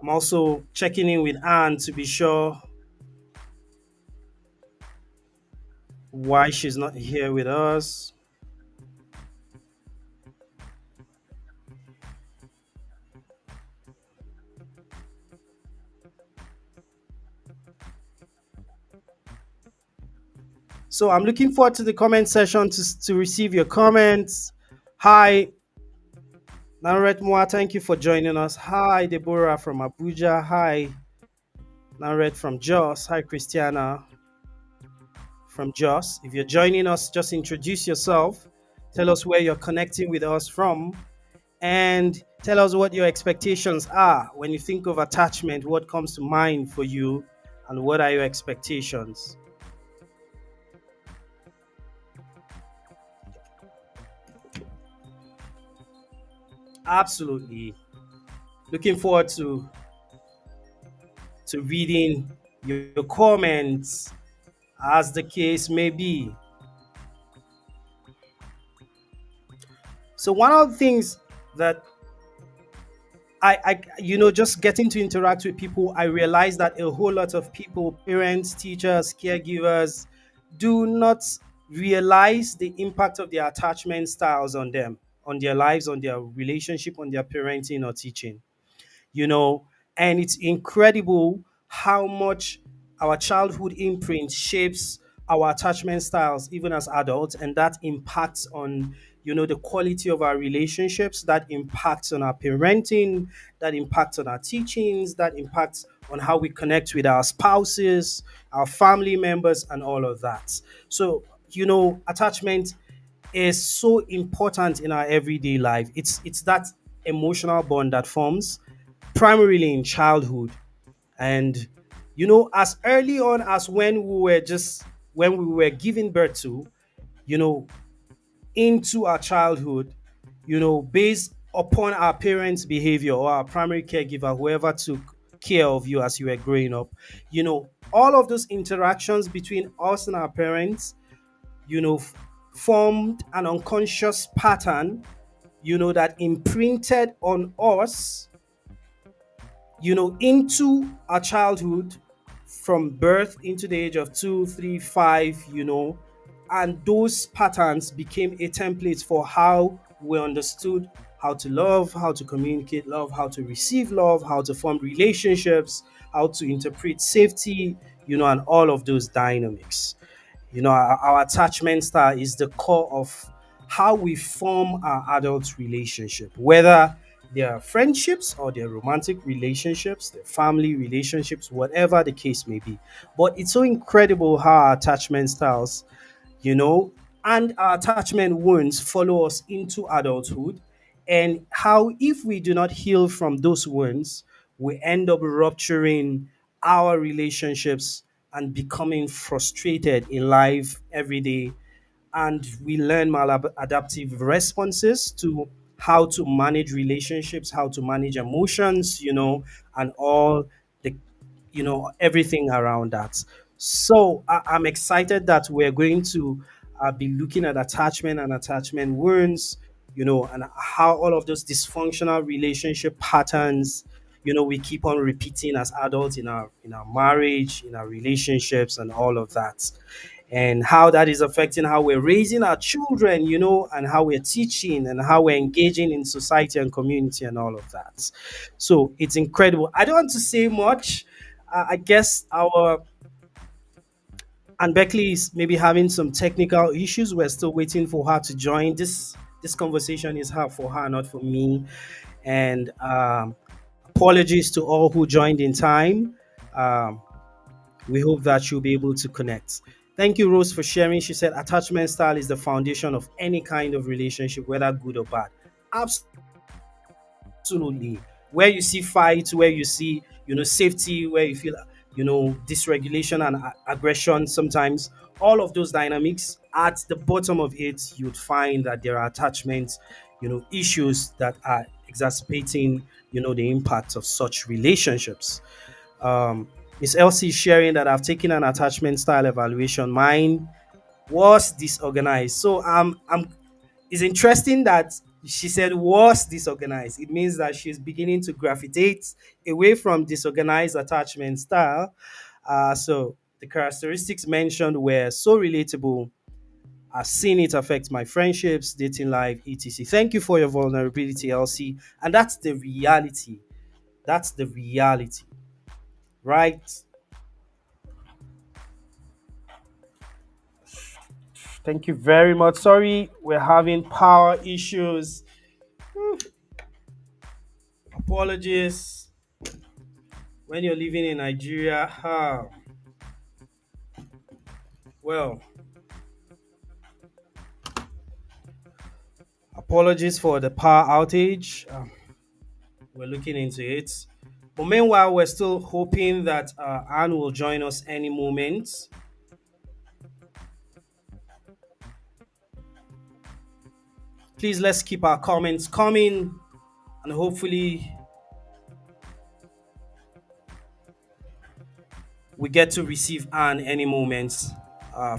I'm also checking in with Ann to be sure why she's not here with us. So I'm looking forward to the comment session to receive your comments. Hi, Naret Moa, thank you for joining us. Hi, Deborah from Abuja. Hi, Naret from Jos. Hi, Christiana from Jos. If you're joining us, just introduce yourself. Tell us where you're connecting with us from, and tell us what your expectations are. When you think of attachment, what comes to mind for you, and what are your expectations? Absolutely. Looking forward to reading your comments as the case may be. So one of the things that just getting to interact with people, I realize that a whole lot of people, parents, teachers, caregivers, do not realize the impact of their attachment styles on them, on their lives, on their relationship, on their parenting or teaching. you know, and it's incredible how much our childhood imprint shapes our attachment styles even as adults, and that impacts on the quality of our relationships, that impacts on our parenting, that impacts on our teachings, that impacts on how we connect with our spouses, our family members, and all of that. So attachment is so important in our everyday life. It's that emotional bond that forms primarily in childhood. And as early on as when we were giving birth to, you know into our childhood, based upon our parents' behavior or our primary caregiver, whoever took care of you as you were growing up, all of those interactions between us and our parents, formed an unconscious pattern, that imprinted on us, into our childhood, from birth into the age of 2, 3, 5, and those patterns became a template for how we understood how to love, how to communicate love, how to receive love, how to form relationships, how to interpret safety, and all of those dynamics. Our attachment style is the core of how we form our adult relationship, whether they are friendships or they're romantic relationships, they're family relationships, whatever the case may be. But it's so incredible how our attachment styles, you know, and our attachment wounds follow us into adulthood, and how, if we do not heal from those wounds, we end up rupturing our relationships and becoming frustrated in life every day. And we learn maladaptive responses to how to manage relationships, how to manage emotions, and all the everything around that. So I'm excited that we're going to be looking at attachment and attachment wounds, and how all of those dysfunctional relationship patterns, we keep on repeating as adults in our marriage, in our relationships, and all of that, and how that is affecting how we're raising our children, and how we're teaching and how we're engaging in society and community and all of that. So it's incredible. I don't want to say much. I guess our Ann Beckley is maybe having some technical issues. We're still waiting for her to join. This conversation is her for her, not for me. And apologies to all who joined in time. Um, we hope that you'll be able to connect. Thank you, Rose, for sharing. She said attachment style is the foundation of any kind of relationship, whether good or bad. Absolutely. Where you see fights, where you see, safety, where you feel, dysregulation and aggression sometimes, all of those dynamics, at the bottom of it, you'd find that there are attachment, issues that are exacerbating, the impact of such relationships. Miss Elsie is sharing that I've taken an attachment style evaluation. Mine was disorganized. So it's interesting that She said was disorganized. It means that she's beginning to gravitate away from disorganized attachment style. So the characteristics mentioned were so relatable. I've seen it affect my friendships, dating life, etc. Thank you for your vulnerability, Elsie. And that's the reality. That's the reality, right? Thank you very much. Sorry, we're having power issues. Apologies. When you're living in Nigeria, well, apologies for the power outage. We're looking into it. But meanwhile, we're still hoping that Anne will join us any moment. Please let's keep our comments coming, and hopefully we get to receive Anne any moment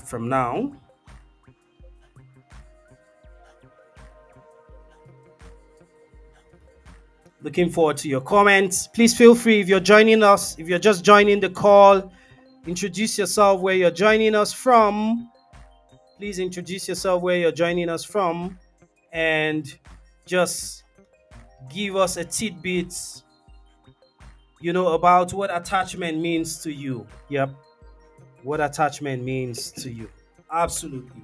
from now. Looking forward to your comments. Please feel free if you're joining us, if you're just joining the call, introduce yourself where you're joining us from. Please introduce yourself where you're joining us from and just give us a tidbit, about what attachment means to you. Yep, what attachment means to you. Absolutely.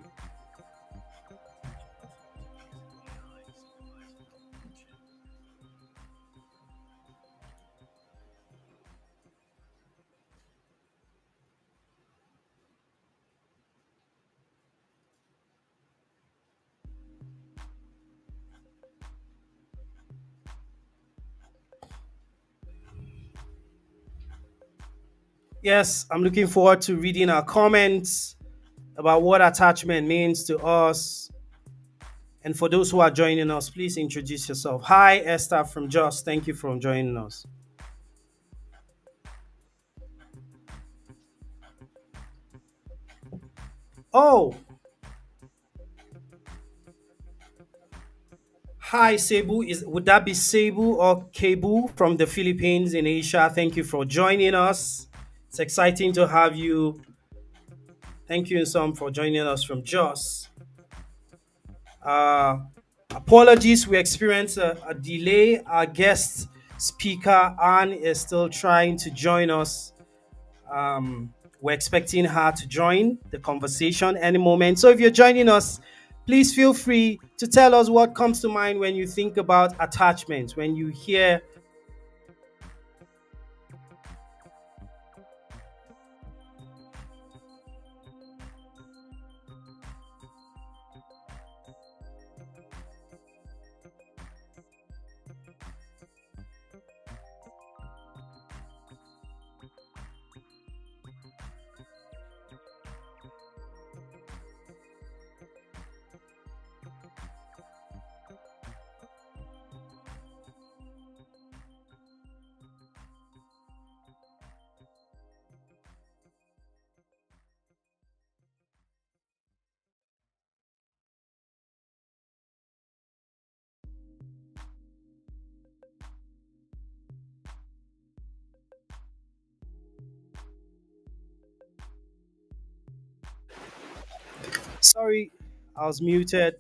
Yes, I'm looking forward to reading our comments about what attachment means to us. And for those who are joining us, please introduce yourself. Hi, Esther from Just. Thank you for joining us. Oh, hi, Cebu. Would that be Cebu or Kebu from the Philippines in Asia? Thank you for joining us. It's exciting to have you. Thank you, Insom, for joining us from Jos. Uh, Apologies, we experienced a delay. Our guest speaker, Anne, is still trying to join us. We're expecting her to join the conversation any moment. So if you're joining us, please feel free to tell us what comes to mind when you think about attachment, when you hear. Sorry, I was muted.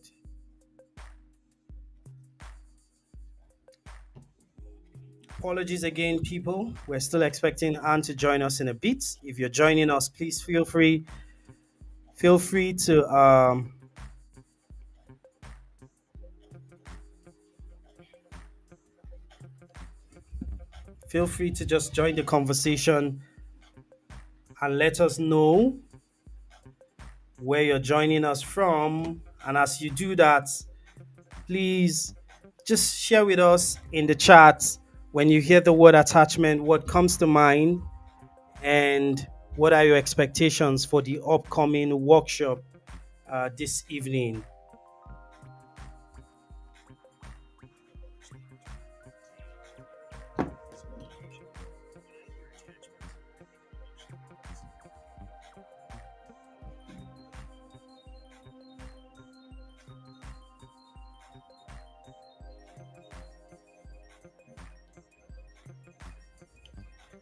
Apologies again, people. We're still expecting Anne to join us in a bit. If you're joining us, please feel free to just join the conversation and let us know where you're joining us from. And as you do that, please just share with us in the chat when you hear the word attachment, what comes to mind, and what are your expectations for the upcoming workshop this evening.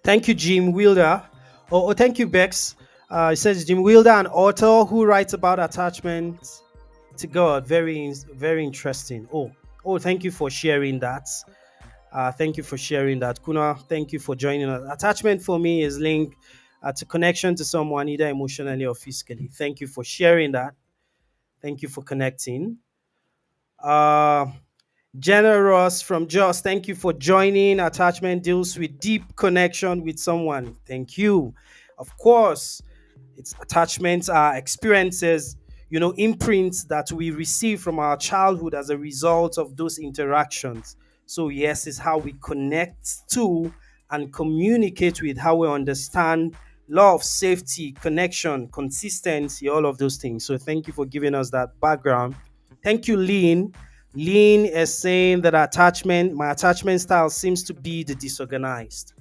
Thank you, Jim Wilder. Thank you, Bex. It says Jim Wilder, an author who writes about attachment to God. Very interesting. Thank you for sharing that. Thank you for sharing that. Kuna, thank you for joining us. Attachment for me is linked to connection to someone, either emotionally or physically. Thank you for sharing that. Thank you for connecting. Uh, Generous from Joss, thank you for joining. Attachment deals with deep connection with someone. Thank you. Of course, it's attachments are experiences, imprints that we receive from our childhood as a result of those interactions. So, yes, it's how we connect to and communicate with, how we understand love, safety, connection, consistency, all of those things. So, thank you for giving us that background. Thank you, Lean. Lean is saying that my attachment style seems to be the disorganized.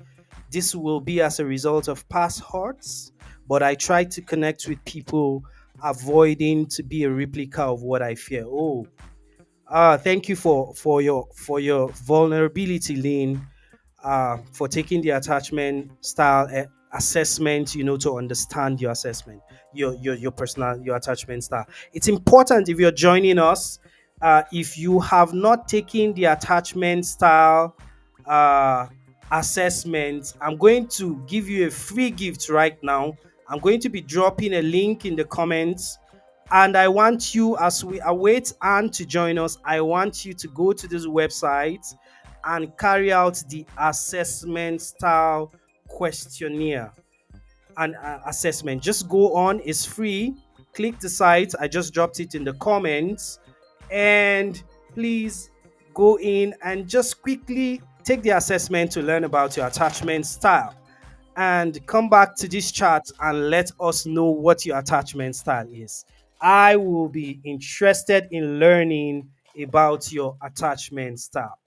This will be as a result of past hurts, but I try to connect with people, avoiding to be a replica of what I fear. Thank you for your vulnerability, Lean, for taking the attachment style assessment, to understand your assessment, your personal, your attachment style. It's important if you're joining us, if you have not taken the attachment style uh, assessment, I'm going to give you a free gift right now. I'm going to be dropping a link in the comments. And I want you, as we await Anne to join us, I want you to go to this website and carry out the assessment style questionnaire and assessment. Just go on, it's free. Click the site. I just dropped it in the comments. And please go in and just quickly take the assessment to learn about your attachment style. And come back to this chat and let us know what your attachment style is. I will be interested in learning about your attachment style.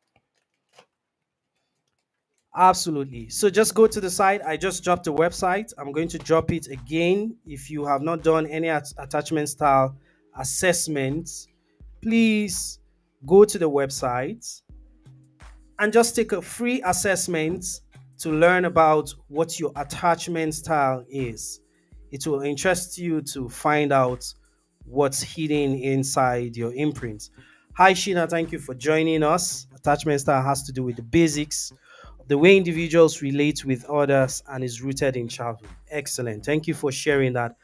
Absolutely. So just go to the site. I just dropped the website. I'm going to drop it again. If you have not done any attachment style assessments, please go to the website and just take a free assessment to learn about what your attachment style is. It will interest you to find out what's hidden inside your imprints. Hi, Sheena. Thank you for joining us. Attachment style has to do with the basics of the way individuals relate with others and is rooted in childhood. Excellent. Thank you for sharing that.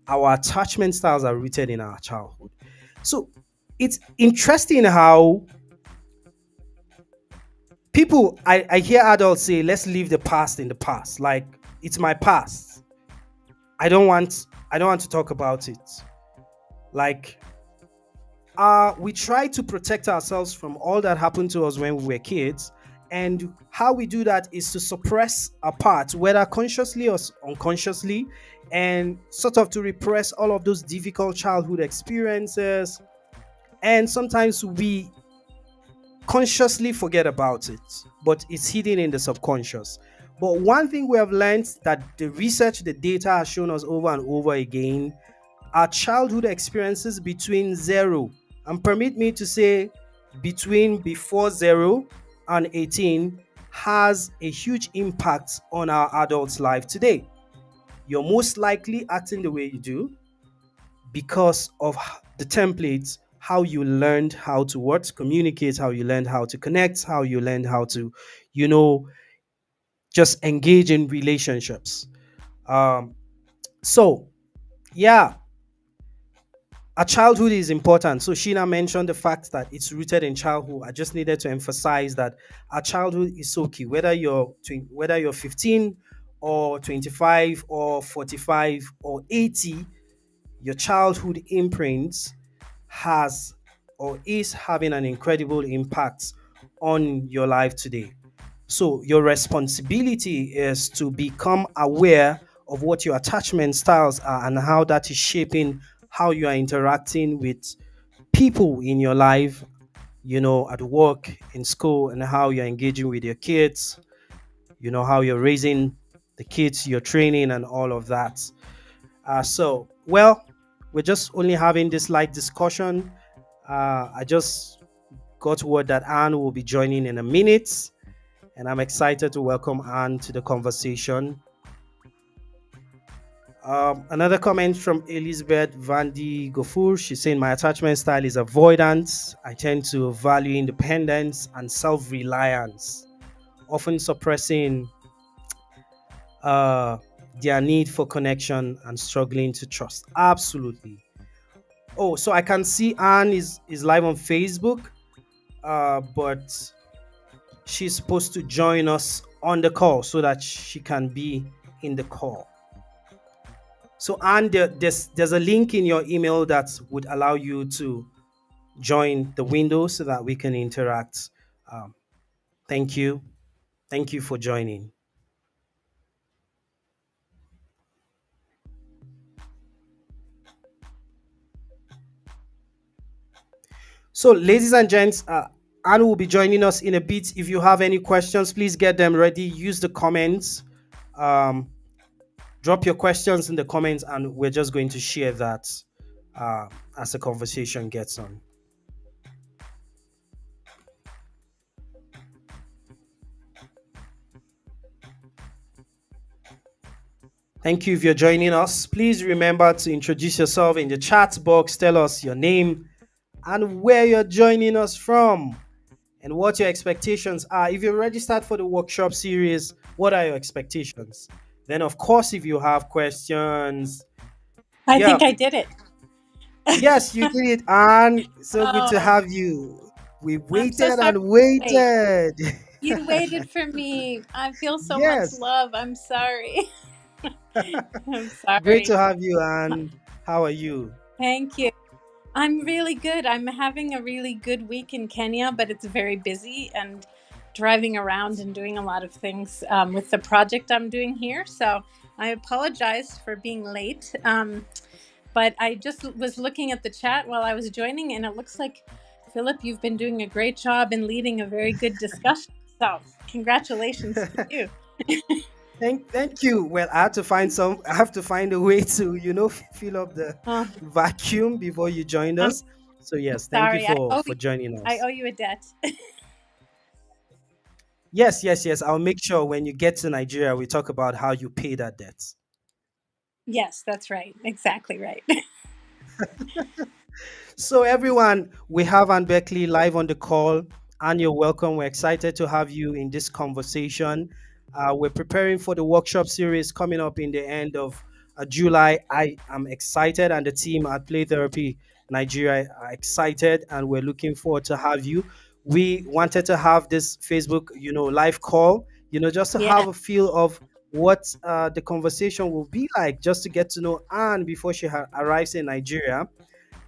Our attachment styles are rooted in our childhood. So it's interesting how I hear adults say, let's leave the past in the past. Like, it's my past. I don't want to talk about it. Like, we try to protect ourselves from all that happened to us when we were kids. And how we do that is to suppress a part, whether consciously or unconsciously, and sort of to repress all of those difficult childhood experiences. And sometimes we consciously forget about it, but it's hidden in the subconscious. But one thing we have learned, that the research, the data has shown us over and over again, our childhood experiences between 0, and permit me to say between before 0 and 18, has a huge impact on our adult life today. You're most likely acting the way you do because of the templates, how you learned how to what communicate, how you learned how to connect, how you learned how to, you know just engage in relationships. Um so yeah, our childhood is important. So Sheena mentioned the fact that it's rooted in childhood. I just needed to emphasize that our childhood is so key. Whether you're 15 or 25 or 45 or 80, your childhood imprints has or is having an incredible impact on your life today. So your responsibility is to become aware of what your attachment styles are and how that is shaping how you are interacting with people in your life, at work, in school, and how you're engaging with your kids, how you're raising the kids you're training and all of that. Well, we're just only having this light discussion. I just got word that Anne will be joining in a minute, and I'm excited to welcome Anne to the conversation. Another comment from Elizabeth Vandy Gofur. She's saying my attachment style is avoidance. I tend to value independence and self-reliance, often suppressing uh, their need for connection and struggling to trust. Absolutely. Oh, so I can see Anne is live on Facebook, but she's supposed to join us on the call so that she can be in the call. So, Anne, there's a link in your email that would allow you to join the window so that we can interact. Um, thank you. Thank you for joining. So, ladies and gents, Anne will be joining us in a bit. If you have any questions, please get them ready. Use the comments. Um, Drop your questions in the comments, and we're just going to share that uh, as the conversation gets on. Thank you if you're joining us. Please remember to introduce yourself in the chat box. Tell us your name and where you're joining us from and what your expectations are. If you're registered for the workshop series, what are your expectations? Then, of course, if you have questions, I yeah, think I did it. yes, you did it, and so good to Oh, have you. We I'm so waited sorry. and Wait, waited. you waited for me. I feel so much Yes, love. I'm sorry. I'm great sorry. to have you, and how are you? Thank you. I'm really good. I'm having a really good week in Kenya, but it's very busy and driving around and doing a lot of things with the project I'm doing here. So I apologize for being late. But I just was looking at the chat while I was joining, and it looks like, Philip, you've been doing a great job in leading a very good discussion. So, congratulations to you. Thank you. Well, I had to find some. I have to find a way to, fill up the Oh, vacuum before you joined I'm us. So yes, thank you sorry. for joining I us. owe you a debt. Yes, yes, yes. I'll make sure when you get to Nigeria, we talk about how you pay that debt. Yes, that's right. Exactly right. So, everyone, we have Ann Beckley live on the call. Anne, you're welcome. We're excited to have you in this conversation. We're preparing for the workshop series coming up in the end of July. I am excited, and the team at Play Therapy Nigeria are excited, and we're looking forward to have you. We wanted to have this Facebook, live call, just to Yeah. have a feel of what the conversation will be like, just to get to know Anne before she arrives in Nigeria,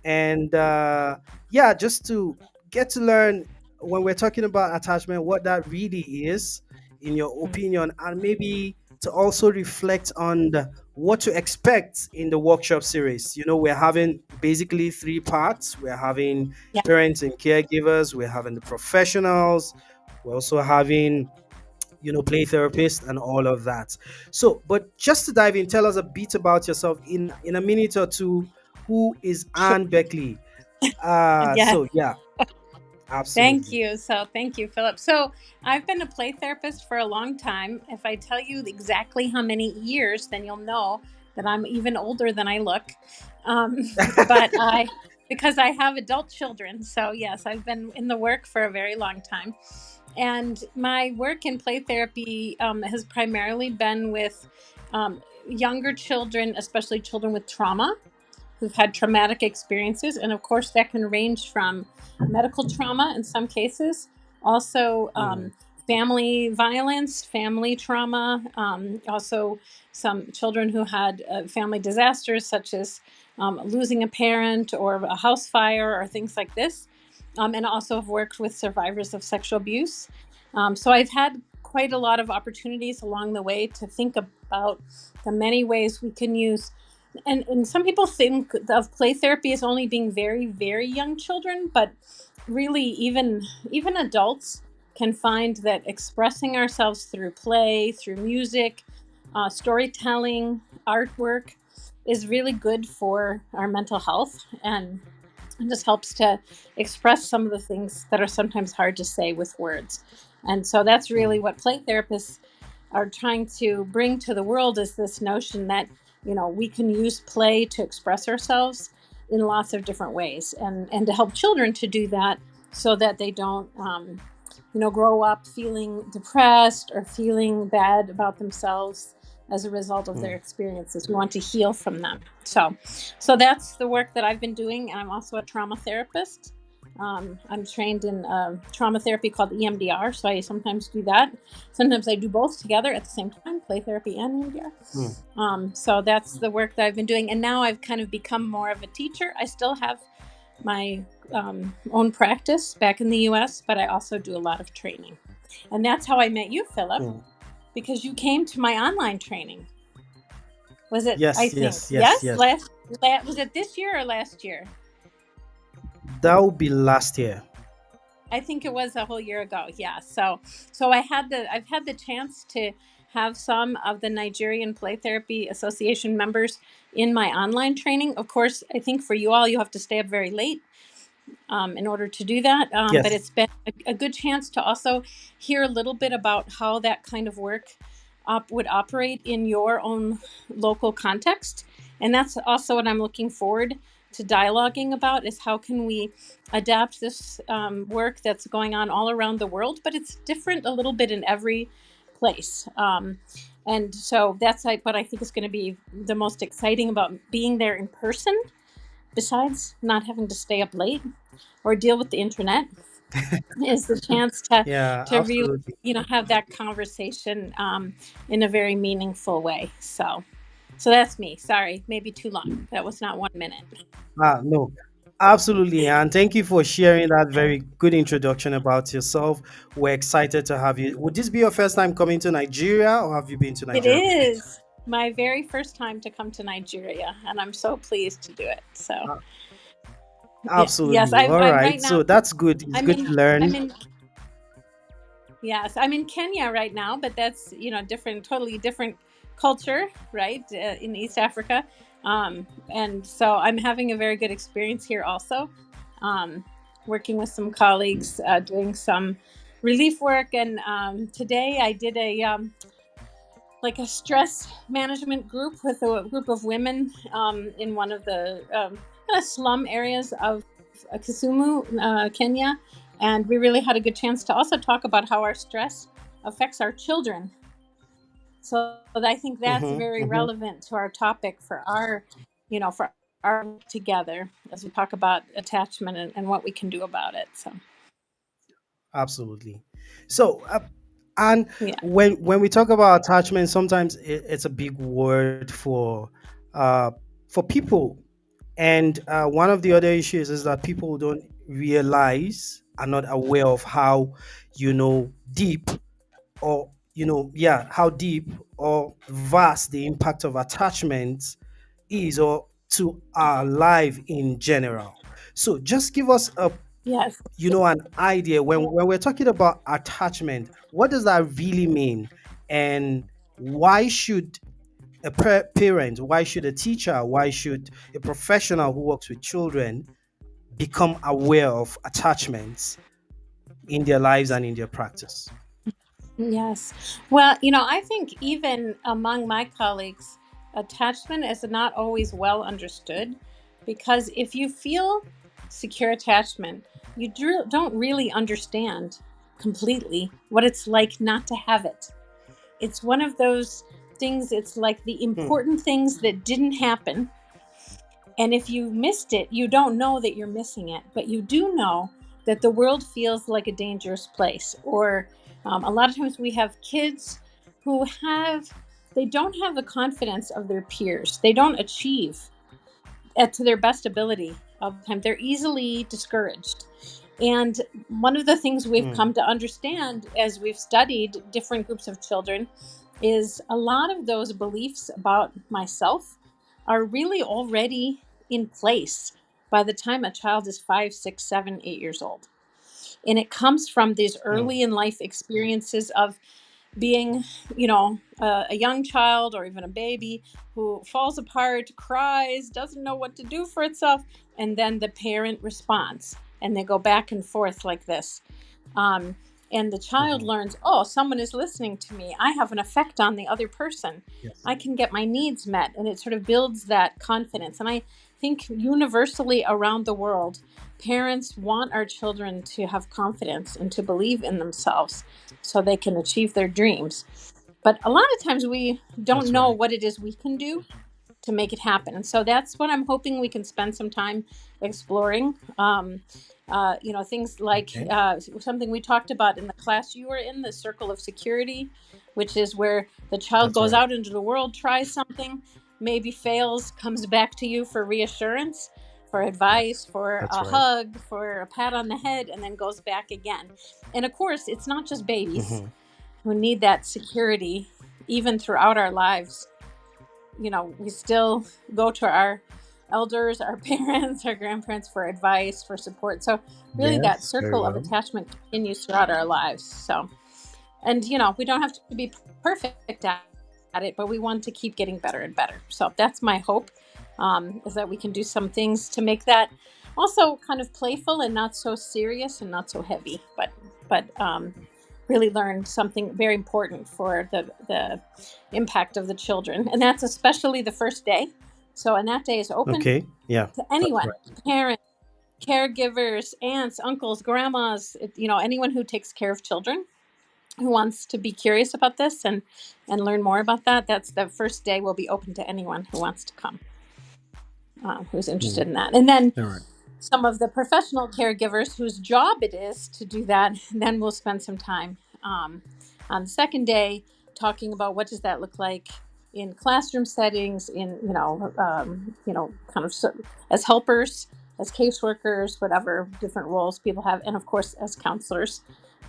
and yeah, just to get to learn when we're talking about attachment what that really is in your opinion, and maybe to also reflect on what to expect in the workshop series. We're having basically three parts. We're having Yeah. parents and caregivers, we're having the professionals, we're also having play therapist and all of that. So, but just to dive in, tell us a bit about yourself in a minute or two. Who is Sure. Ann Beckley? Yeah. So yeah, Thank absolutely. you. So, thank you, Philip. So, I've been a play therapist for a long time. If I tell you exactly how many years, then you'll know that I'm even older than I look. Um, but because I have adult children. So, yes, I've been in the work for a very long time. And my work in play therapy has primarily been with younger children, especially children with trauma who've had traumatic experiences. And of course, that can range from medical trauma in some cases, also Mm, family violence, family trauma, also some children who had family disasters, such as losing a parent or a house fire or things like this. And also have worked with survivors of sexual abuse. So I've had quite a lot of opportunities along the way to think about the many ways we can use, and some people think of play therapy as only being very very young children, but really even adults can find that expressing ourselves through play, through music, storytelling, artwork is really good for our mental health, and it just helps to express some of the things that are sometimes hard to say with words. And so that's really Mm, what play therapists are trying to bring to the world, is this notion that, we can use play to express ourselves in lots of different ways, and to help children to do that, so that they don't grow up feeling depressed or feeling bad about themselves as a result of their mm, experiences. We want to heal from them. So that's the work that I've been doing, and I'm also a trauma therapist. I'm trained in trauma therapy called EMDR, so I sometimes do that. Sometimes I do both together at the same time, play therapy and EMDR. mm. So that's the work that I've been doing, and now I've kind of become more of a teacher. I still have my own practice back in the US, but I also do a lot of training. And that's how I met you, Philip, Mm. because you came to my online training. Was it, I Yes, think, yes, yes, yes? yes. Was it this year or last year? That would be last year. I think it was a whole year ago. Yeah. So I've had the chance to have some of the Nigerian Play Therapy Association members in my online training. Of course, I think for you all, you have to stay up very late in order to do that. But Yes. it's been a good chance to also hear a little bit about how that kind of work would operate in your own local context. And that's also what I'm looking forward to dialoguing about, is how can we adapt this work that's going on all around the world, but it's different a little bit in every place. And so that's like what I think is going to be the most exciting about being there in person, besides not having to stay up late or deal with the internet, is the chance to Yeah, really absolutely. have that conversation in a very meaningful way. So that's me. Sorry, maybe too long. That was not 1 minute. No, absolutely. And thank you for sharing that very good introduction about yourself. We're excited to have you. Would this be your first time coming to Nigeria, or have you been to It Nigeria before? is my very first time to come to Nigeria, and I'm so pleased to do it. So Uh, yeah, yes, Absolutely. All I'm right. right now. So that's good. It's I'm good in to learn. I'm in Yes, I'm in Kenya right now, but that's, different, totally different culture, right? In East Africa. And so I'm having a very good experience here also, um, working with some colleagues, doing some relief work. And today I did like a stress management group with a group of women in one of the kind of slum areas of Kisumu, Kenya. And we really had a good chance to also talk about how our stress affects our children. So I think that's Mm-hmm, very mm-hmm. relevant to our topic for for our together as we talk about attachment, and what we can do about it. So, Absolutely. So, and yeah. when we talk about attachment, sometimes it's a big word uh, for people. And one of the other issues is that people don't realize, are not aware of how, deep, or yeah, how deep or vast the impact of attachment is, or to our life in general. So just give us Yes. an idea, when we're talking about attachment, what does that really mean, and why should a parent, why should a teacher, why should a professional who works with children become aware of attachments in their lives and in their practice? Yes. Well, I think even among my colleagues, attachment is not always well understood, because if you feel secure attachment, you don't really understand completely what it's like not to have it. It's one of those things, it's like the Hmm, important things that didn't happen. And if you missed it, you don't know that you're missing it, but you do know that the world feels like a dangerous place. Or a lot of times we have kids who they don't have the confidence of their peers. They don't achieve to their best ability all the time. They're easily discouraged. And one of the things we've hmm, come to understand as we've studied different groups of children is a lot of those beliefs about myself are really already in place by the time a child is 5, 6, 7, 8 years old. And it comes from these hmm, early in life experiences of being, a young child or even a baby who falls apart, cries, doesn't know what to do for itself, and then the parent responds, and they go back and forth like this. Um, And the child Mhm. learns, oh, someone is listening to me. I have an effect on the other person. Yes. I can get my needs met. And it sort of builds that confidence. And I think universally around the world, parents want our children to have confidence and to believe in themselves so they can achieve their dreams. But a lot of times we don't That's know right. what it is we can do to make it happen. And so that's what I'm hoping we can spend some time exploring. Things like Okay. something we talked about in the class you were in, the circle of security, which is where the child That's goes right. out into the world, tries something, maybe fails, comes back to you for reassurance, for advice, for That's a right. hug, for a pat on the head, and then goes back again. And of course, it's not just babies Mhm. who need that security even throughout our lives. We still go to our elders, our parents, our grandparents for advice, for support. So really that Yes, very circle of well. attachment continues throughout our lives. So, and we don't have to be perfect at it, but we want to keep getting better and better. So that's my hope, is that we can do some things to make that also kind of playful and not so serious and not so heavy, but really learn something very important for the impact of the children, and that's especially the first day. So, and that day is open Okay. Yeah, to that's anyone, right. parents, caregivers, aunts, uncles, grandmas, anyone who takes care of children who wants to be curious about this and learn more about that. That's the first day will be open to anyone who wants to come, who's interested Mhm. in that. And then All right. some of the professional caregivers whose job it is to do that, then we'll spend some time on the second day talking about what does that look like in classroom settings, in kind of as helpers, as caseworkers, whatever different roles people have, and of course as counselors,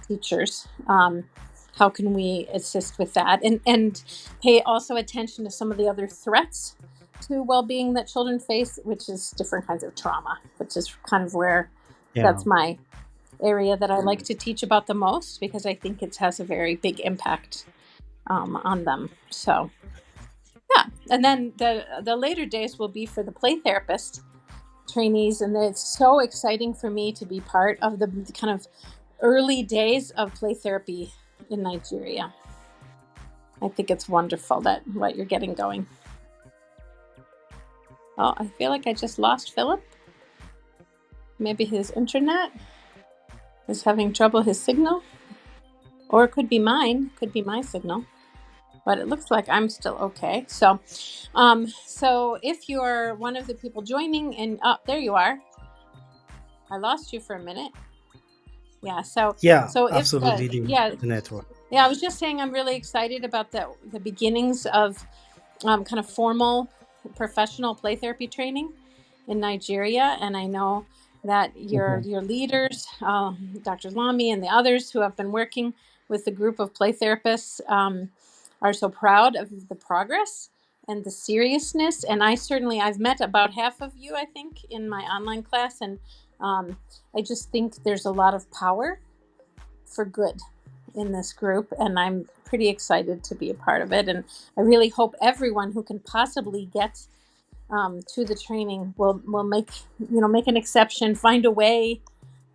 teachers. How can we assist with that, and pay also attention to some of the other threats to well-being that children face, which is different kinds of trauma, which is kind of where Yeah. that's my area that I like to teach about the most because I think it has a very big impact on them. So yeah, and then the later days will be for the play therapist trainees, and it's so exciting for me to be part of the kind of early days of play therapy in Nigeria. I think it's wonderful that what you're getting going. Oh, I feel like I just lost Philip. Maybe his internet is having trouble, his signal, or it could be mine, could be my signal. But it looks like I'm still okay. So if you're one of the people joining, and there you are. I lost you for a minute. Yeah. So Yeah, so if absolutely. The yeah, network. I was just saying I'm really excited about the beginnings of kind of formal professional play therapy training in Nigeria, and I know that Mhm. your leaders, Dr. Lamy and the others who have been working with the group of play therapists, are so proud of the progress and the seriousness. And I've met about half of you, I think, in my online class, and I just think there's a lot of power for good in this group, and I'm pretty excited to be a part of it. And I really hope everyone who can possibly get to the training will make an exception, find a way,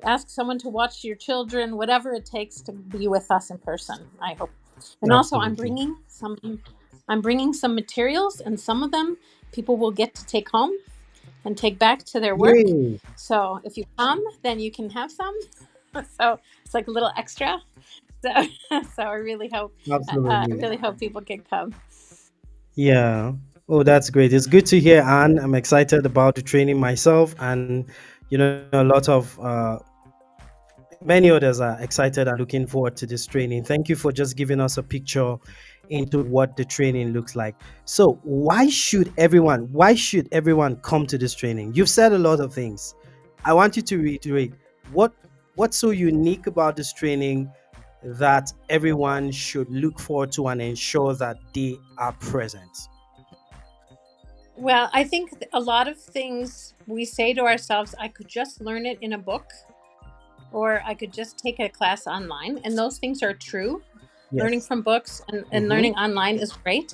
ask someone to watch your children, whatever it takes to be with us in person. I hope. And also, Absolutely. I'm bringing some materials, and some of them people will get to take home and take back to their work. Yay. So if you come, then you can have some. So it's like a little extra. So, so I Absolutely. really hope people can come. Yeah. Oh, that's great. It's good to hear, Anne. I'm excited about the training myself, and a lot of many others are excited and looking forward to this training. Thank you for just giving us a picture into what the training looks like. So, why should everyone come to this training? You've said a lot of things. I want you to reiterate what what's so unique about this training that everyone should look forward to and ensure that they are present. Well, I think a lot of things we say to ourselves, I could just learn it in a book or I could just take a class online. And those things are true. Learning Yes. from books and Mm-hmm. learning online is great.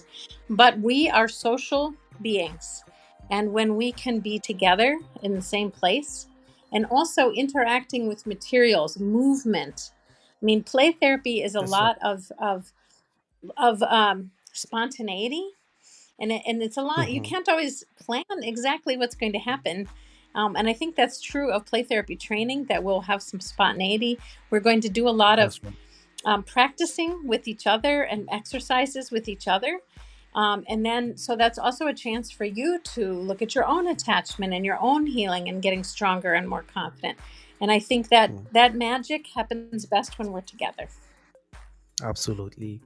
But we are social beings. And when we can be together in the same place and also interacting with materials, movement, I mean, play therapy is a That's right. lot of spontaneity, and it's a lot. You Hmm. can't always plan exactly what's going to happen. And I think that's true of play therapy training, that we'll have some spontaneity. We're going to do a lot of That's right. practicing with each other and exercises with each other. And then, so that's also a chance for you to look at your own attachment and your own healing and getting stronger and more confident. And I think that Mm, that magic happens best when we're together. absolutely.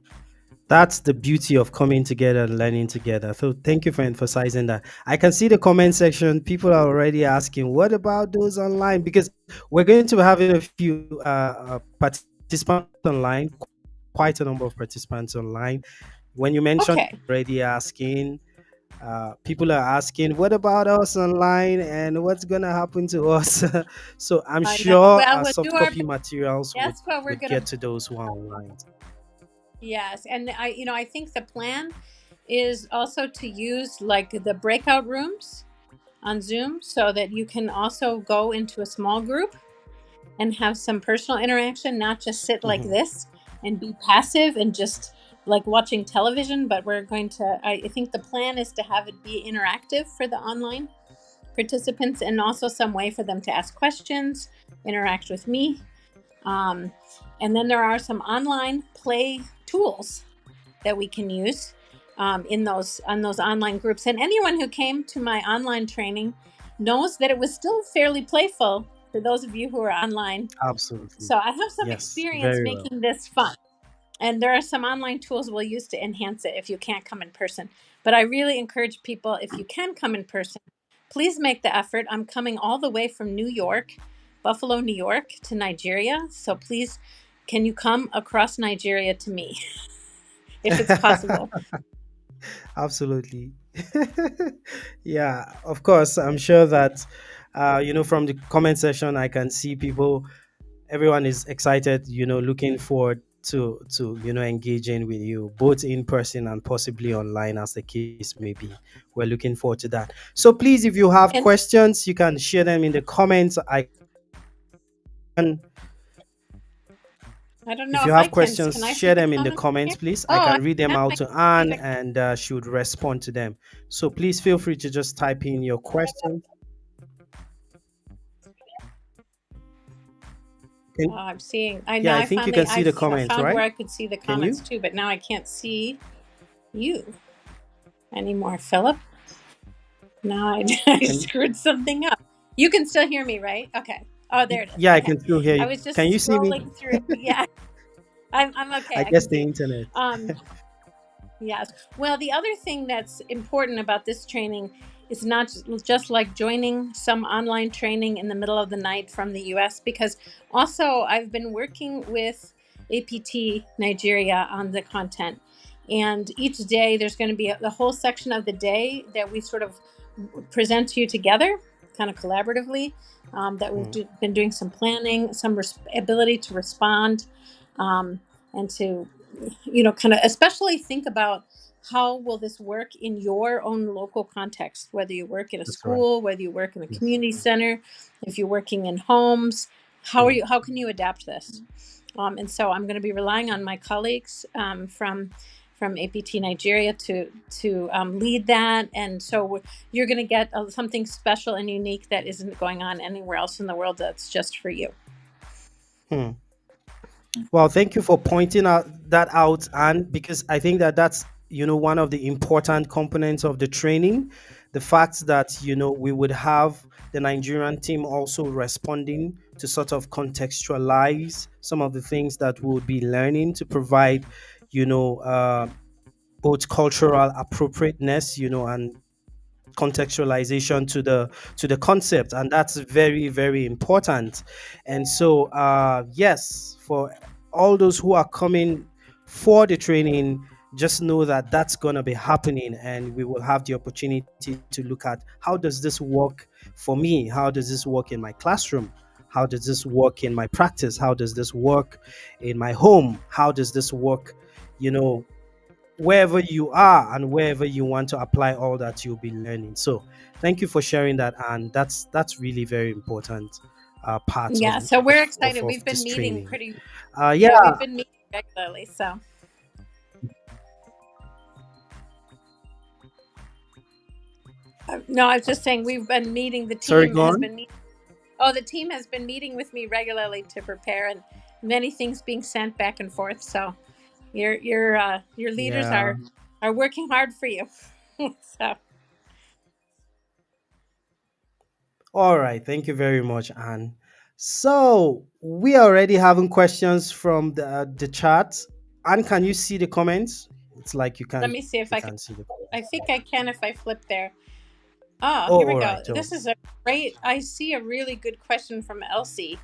That's the beauty of coming together and learning together. So thank you for emphasizing that. I can see the comment section. People are already asking, what about those online? Because we're going to be having a few participants online, quite a number of participants online. When you mentioned Okay. already asking, people are asking, what about us online and what's going to happen to us? So I'm I know. sure Well, we'll do soft our copy best. materials would, That's what we're would going to. get to those who are online. Yes, and I think the plan is also to use like the breakout rooms on Zoom, so that you can also go into a small group and have some personal interaction, not just sit like Hmm. this and be passive and just like watching television. But we're going to, I think the plan is to have it be interactive for the online participants, and also some way for them to ask questions, interact with me. Um, and then there are some online play tools that we can use in those on those online groups. And anyone who came to my online training knows that it was still fairly playful for those of you who are online. Absolutely. So I have some Yes, experience very well. making this fun. And there are some online tools we'll use to enhance it if you can't come in person. But I really encourage people, if you can come in person, please make the effort. I'm coming all the way from New York, Buffalo, New York, to Nigeria. So please, can you come across Nigeria to me if it's possible? Absolutely. Yeah, of course. I'm sure that, from the comment section, I can see people, everyone is excited, looking forward to engaging with you both in person and possibly online, as the case may be. We're looking forward to that. So please, if you have And questions, you can share them in the comments. I can I don't If know you if I have can. questions, Can I see share the them in the comments here? comments, please. I Oh, can read them now out I to can see Anne, the. and she would respond to them. So please feel free to just type in your question. Oh, Can, I'm seeing. I yeah, now I I think you finally can see the I've comments, found where right? I could see the Can comments you? too, but now I can't see you anymore, Philip. Now I, I Can screwed something up. You can still hear me, right? Okay. Oh, there it is. Yeah, I Okay. can still hear I you. was Can you just see me? scrolling through. Yeah, I'm okay. I I guess can the see. internet. Um, Yes. Well, the other thing that's important about this training is not just like joining some online training in the middle of the night from the US, because also I've been working with APT Nigeria on the content. And each day there's going to be the whole section of the day that we sort of present to you together, kind of collaboratively, that we've Mm, been doing some planning, some ability to respond, and to kind of especially think about how will this work in your own local context, whether you work in a that's right. school, whether you work in a Yes. community center, if you're working in homes. Mm, How can you adapt this? And so I'm going to be relying on my colleagues from APT Nigeria to lead that. And so you're going to get something special and unique that isn't going on anywhere else in the world, that's just for you. mm. Well, thank you for pointing out, and because I think that that's one of the important components of the training, the fact that we would have the Nigerian team also responding to sort of contextualize some of the things that we would be learning to provide, you know, uh, both cultural appropriateness, and contextualization to the concept, and that's very, very important. And so yes, for all those who are coming for the training, just know that that's going to be happening, and we will have the opportunity to look at how does this work for me, how does this work in my classroom, how does this work in my practice, how does this work in my home, how does this work, you know wherever you are and wherever you want to apply all that you'll be learning. So thank you for sharing that, and that's really very important. parts Yeah, so we're excited. of We've been this meeting training. pretty, Yeah. yeah, we've been meeting regularly. So, no, I was just saying we've been meeting, the Sorry, team go has on. been meeting. Oh, the team has been meeting with me regularly to prepare, and many things being sent back and forth. So your leaders Yeah. are working hard for you. So All right. Thank you very much, Anne. So we are already having questions from the chat. Anne, can you see the comments? It's like let me see if you I can. can see the I comments. think I can if I flip there. Ah, Oh, here we all go. right. Oh, This is a great. I see a really good question from Elsie.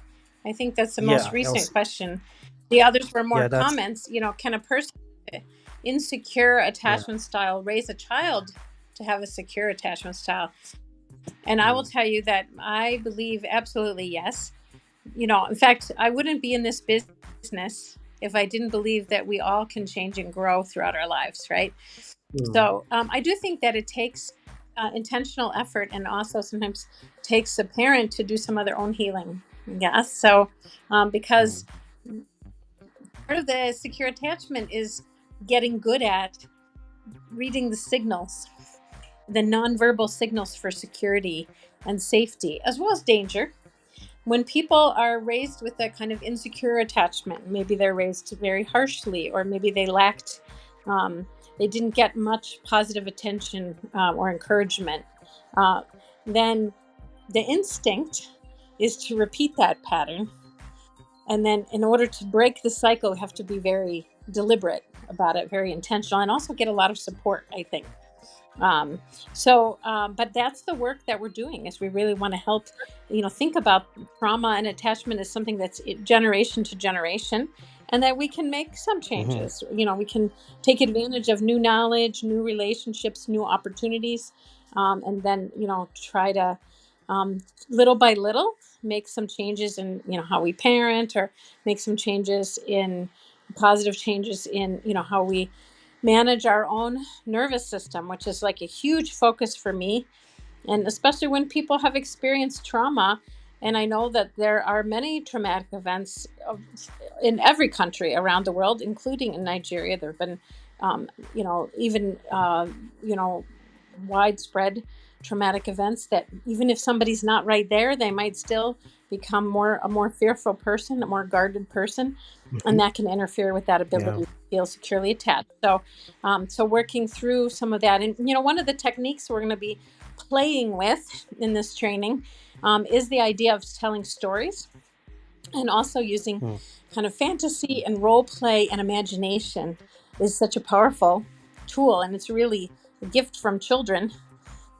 I think that's the most yeah, recent Elsie. question. The others were more Yeah, that's comments. Can a person with insecure yeah. attachment style raise a child to have a secure attachment style? And I will Mm, tell you that I believe absolutely yes. In fact, I wouldn't be in this business if I didn't believe that we all can change and grow throughout our lives, right? mm, So I do think that it takes intentional effort, and also sometimes takes a parent to do some of their own healing. Yes. So mm, because part of the secure attachment is getting good at reading the signals, the nonverbal signals for security and safety, as well as danger. When people are raised with that kind of insecure attachment, maybe they're raised very harshly, or maybe um, they didn't get much positive attention or encouragement, uh, then the instinct is to repeat that pattern. And then, in order to break the cycle, we have to be very deliberate about it, very intentional, and also get a lot of support, I think. But that's the work that we're doing, is we really want to help, think about trauma and attachment as something that's generation to generation, and that we can make some mhm, changes. We can take advantage of new knowledge, new relationships, new opportunities, and then, try to, um, little by little, make some changes in, how we parent, or make some changes in positive changes in, how we manage our own nervous system, which is like a huge focus for me. And especially when people have experienced trauma. And I know that there are many traumatic events in every country around the world, including in Nigeria. There have been, even, widespread traumatic events that, even if somebody's not right there, they might still become a more fearful person, a more guarded person, and mhm, that can interfere with that yeah. ability to feel securely attached. So working through some of that, and one of the techniques we're going to be playing with in this training is the idea of telling stories, and also using Mm. kind of fantasy and role play and imagination is such a powerful tool, and it's really a gift from children,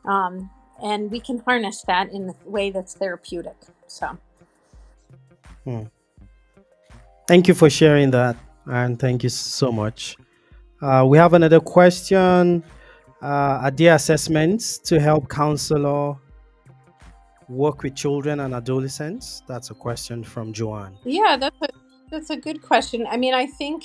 um, and we can harness that in a way that's therapeutic. So Mm. Thank you for sharing that, and thank you so much. We have another question. Are there assessments to help counselor work with children and adolescents? That's a question from Joanne. yeah, that's a good question. I mean, I think,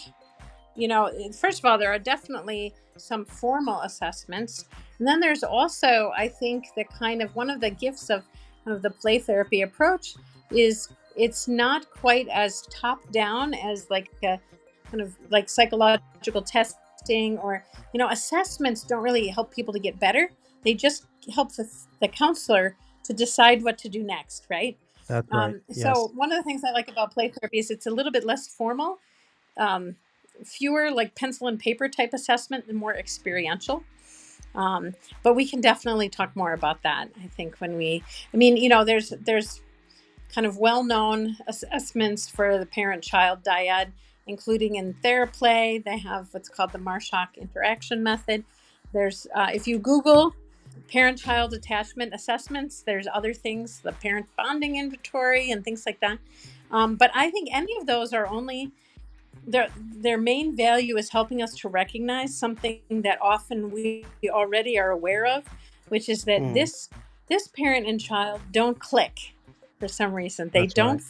first of all, there are definitely some formal assessments. And then there's also, I think, the kind of one of the gifts of the play therapy approach is it's not quite as top down as like a kind of like psychological testing, or, assessments don't really help people to get better. They just help the counselor to decide what to do next, right? That's right. So Yes. one of the things I like about play therapy is it's a little bit less formal, um, fewer like pencil and paper type assessment, and more experiential. But we can definitely talk more about that. I think I mean, there's kind of well-known assessments for the parent-child dyad, including in TheraPlay. They have what's called the Marshak interaction method. There's if you Google parent-child attachment assessments, there's other things, the parent bonding inventory and things like that. But I think any of those are only their main value is helping us to recognize something that often we already are aware of, which is that Mm. this parent and child don't click for some reason. They That's right.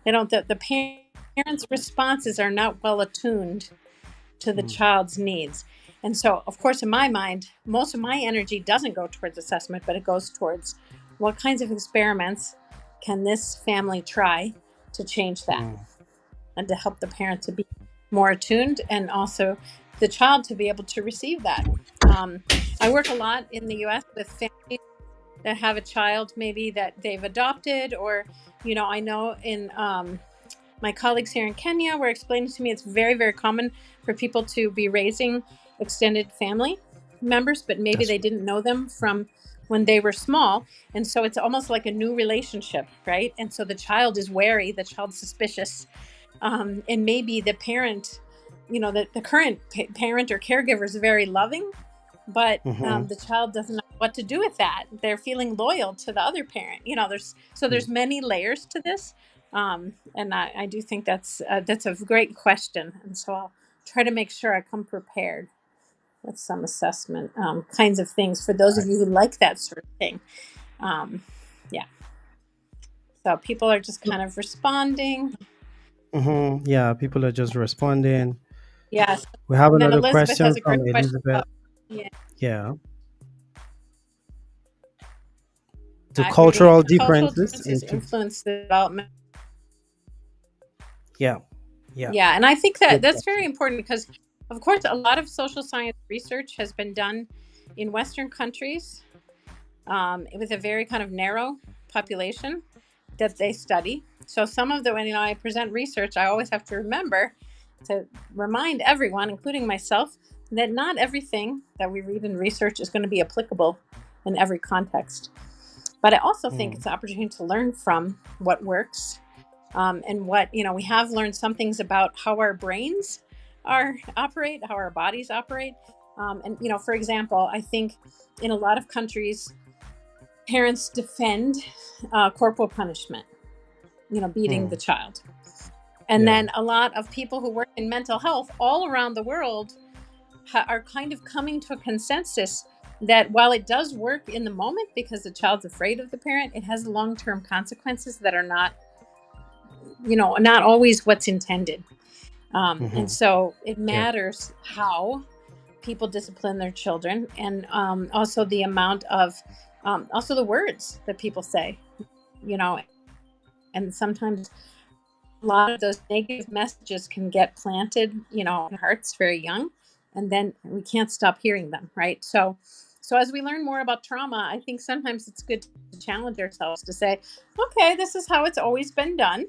don't the parents' responses are not well attuned to the Mm. child's needs. And so, of course, in my mind, most of my energy doesn't go towards assessment, but it goes towards what kinds of experiments can this family try to change that Mm. and to help the parent to be more attuned and also the child to be able to receive that. Um, I work a lot in the US with families that have a child maybe that they've adopted, or, I know in my colleagues here in Kenya were explaining to me it's very, very common for people to be raising extended family members, but maybe That's they didn't know them from when they were small. And so it's almost like a new relationship, right? And so the child is wary, the child's suspicious. And maybe the parent, the current parent or caregiver is very loving, but right. the child doesn't know what to do with that. They're feeling loyal to the other parent. There's many layers to this, and I do think that's a great question, and so I'll try to make sure I come prepared with some assessment kinds of things for those of you who like that sort of thing. Um, yeah, so people are just kind of responding. Yeah, people are just responding. Yes, We have and then another Elizabeth has question a from great question Elizabeth. about, yeah, Yeah. The I'm reading it. cultural Cultural differences differences influence the development. Yeah. Yeah. Yeah, and I think that Good that's very question. important because, of course, a lot of social science research has been done in Western countries with a very kind of narrow population that they study. So some of the when I present research, I always have to remember to remind everyone, including myself, that not everything that we read in research is going to be applicable in every context. But I also think Mm. it's an opportunity to learn from what works, and what we have learned some things about how our brains are operate, how our bodies operate, and for example, I think in a lot of countries, parents defend corporal punishment, beating the Mm. child, and Yeah. then a lot of people who work in mental health all around the world are kind of coming to a consensus that while it does work in the moment because the child's afraid of the parent, it has long-term consequences that are not always what's intended. And Hmm. so it Yeah. matters how people discipline their children, and also the amount of, also the words that people say, you know, and sometimes a lot of those negative messages can get planted, in hearts very young, and then we can't stop hearing them, right? So as we learn more about trauma, I think sometimes it's good to challenge ourselves to say, okay, this is how it's always been done,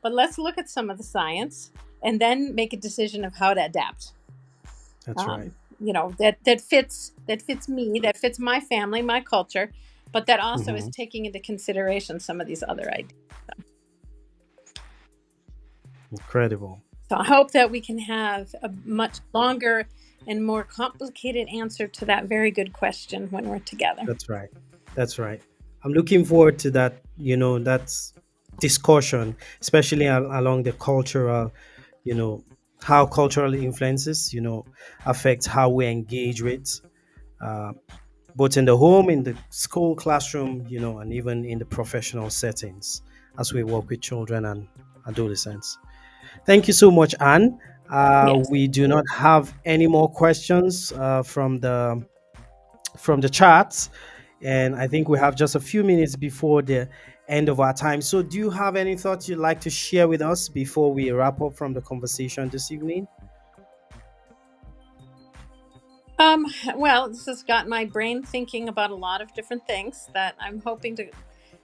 but let's look at some of the science and then make a decision of how to adapt. That's right. That fits me, that fits my family, my culture, but that also is Hmm. taking into consideration some of these other ideas. Incredible. So I hope that we can have a much longer and more complicated answer to that very good question when we're together. That's right. That's right. I'm looking forward to that, that's discussion, especially along the cultural, you know, how cultural influences, affect how we engage with, uh, both in the home, in the school classroom, and even in the professional settings as we work with children and adolescents. Thank you so much, Anne. Yes. We do not have any more questions from the chats, and I think we have just a few minutes before the end of our time. So, do you have any thoughts you'd like to share with us before we wrap up from the conversation this evening? Um, well, this has got my brain thinking about a lot of different things that I'm hoping to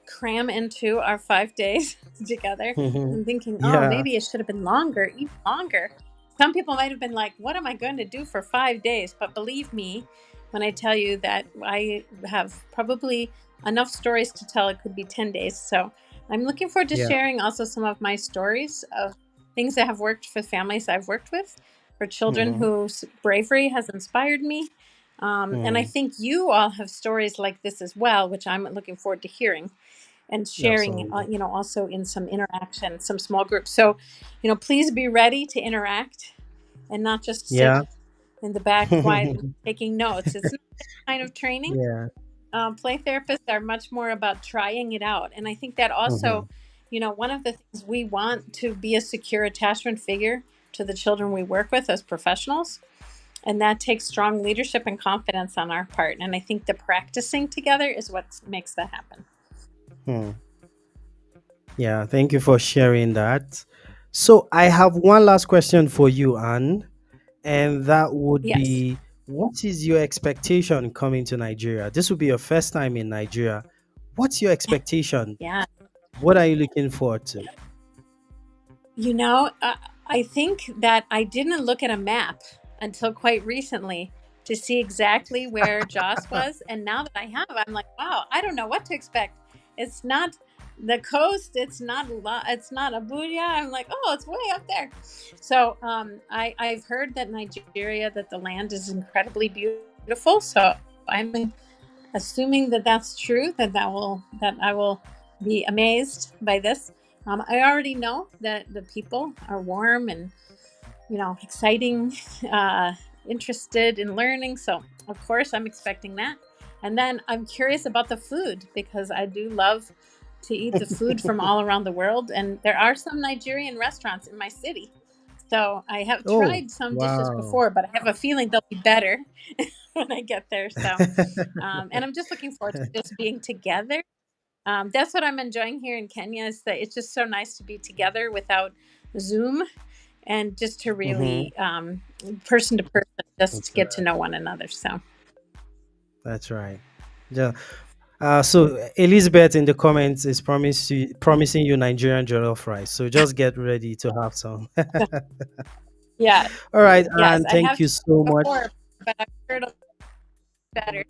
cram into our 5 days together, and thinking, oh, Yeah, maybe it should have been longer, even longer. Some people might have been like, what am I going to do for 5 days? But believe me when I tell you that I have probably enough stories to tell. It could be 10 days. So I'm looking forward to yeah. sharing also some of my stories of things that have worked for families I've worked with, for children Hmm. whose bravery has inspired me. And I think you all have stories like this as well, which I'm looking forward to hearing and sharing, Absolutely. also in some interaction, some small groups. So, please be ready to interact and not just Yeah. sit in the back quietly taking notes. It's not that kind of training. Yeah. Play therapists are much more about trying it out. And I think that Hmm. also, one of the things we want to be a secure attachment figure to the children we work with as professionals. And that takes strong leadership and confidence on our part. And I think the practicing together is what makes that happen. Hmm. Yeah, thank you for sharing that. So I have one last question for you, Anne, and that would Yes. be, what is your expectation coming to Nigeria? This will be your first time in Nigeria. What's your expectation? Yeah. What are you looking forward to? You know, I think that I didn't look at a map until quite recently to see exactly where Joss was. And now that I have, I'm like, wow, I don't know what to expect. It's not the coast. It's not Abuja. I'm like, oh, it's way up there. So I've heard that Nigeria, that the land is incredibly beautiful. So I'm assuming that that's true, that I will be amazed by this. I already know that the people are warm and exciting, uh, interested in learning. So of course I'm expecting that. And then I'm curious about the food because I do love to eat the food from all around the world. And there are some Nigerian restaurants in my city. So I have Oh, tried some dishes wow. before, but I have a feeling they'll be better when I get there. So and I'm just looking forward to just being together. That's what I'm enjoying here in Kenya is that it's just so nice to be together without Zoom and just to Mm-hmm. really person to person just That's to get to right. know one another. So That's right. Yeah. So Elizabeth in the comments is promising you Nigerian jollof rice. So just get ready to have some. yeah, All right, yes, and I thank have you tried so much. before, but I'm sure it'll be better.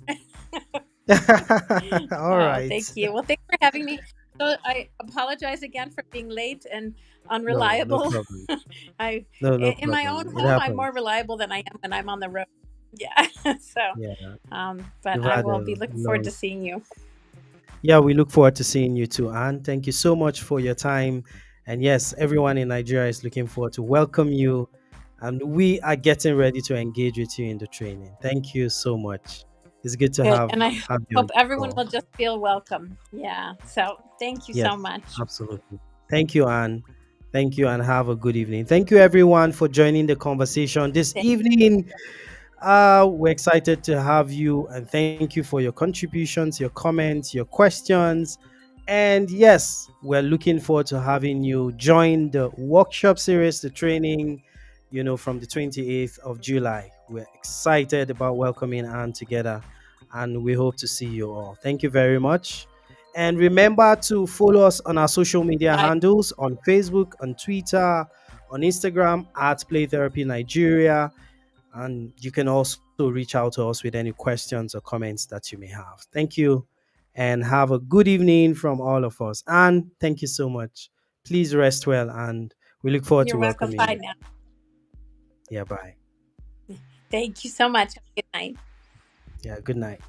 All Oh, right. thank you. Well, thanks for having me. So I apologize again for being late and No, no unreliable. problem. I No, no in my problem. own It home, I'm more happens. reliable than I am when I'm on the road. Yeah. So, Yeah, but you've I had will a be looking forward long. to seeing you. Yeah, we look forward to seeing you too, Anne. Thank you so much for your time. And yes, everyone in Nigeria is looking forward to welcome you. And we are getting ready to engage with you in the training. Thank you so much. It's good to Good. And I have you on hope the everyone call. will just feel welcome. Yeah. So thank you Yes, so much. absolutely. Thank you, Anne. Thank you, and have a good evening. Thank you, everyone, for joining the conversation this Thank evening. We're excited to have you, and thank you for your contributions, your comments, your questions. And yes, we're looking forward to having you join the workshop series, the training, from the 28th of July. We're excited about welcoming Anne together, and we hope to see you all. Thank you very much. And remember to follow us on our social media Bye. handles on Facebook, on Twitter, on Instagram at Play Therapy Nigeria, and you can also reach out to us with any questions or comments that you may have. Thank you and have a good evening from all of us. And thank you so much. Please rest well and we look forward You're to welcome. welcoming Bye you. now. Yeah, bye. Thank you so much. Have a good night. Yeah, good night.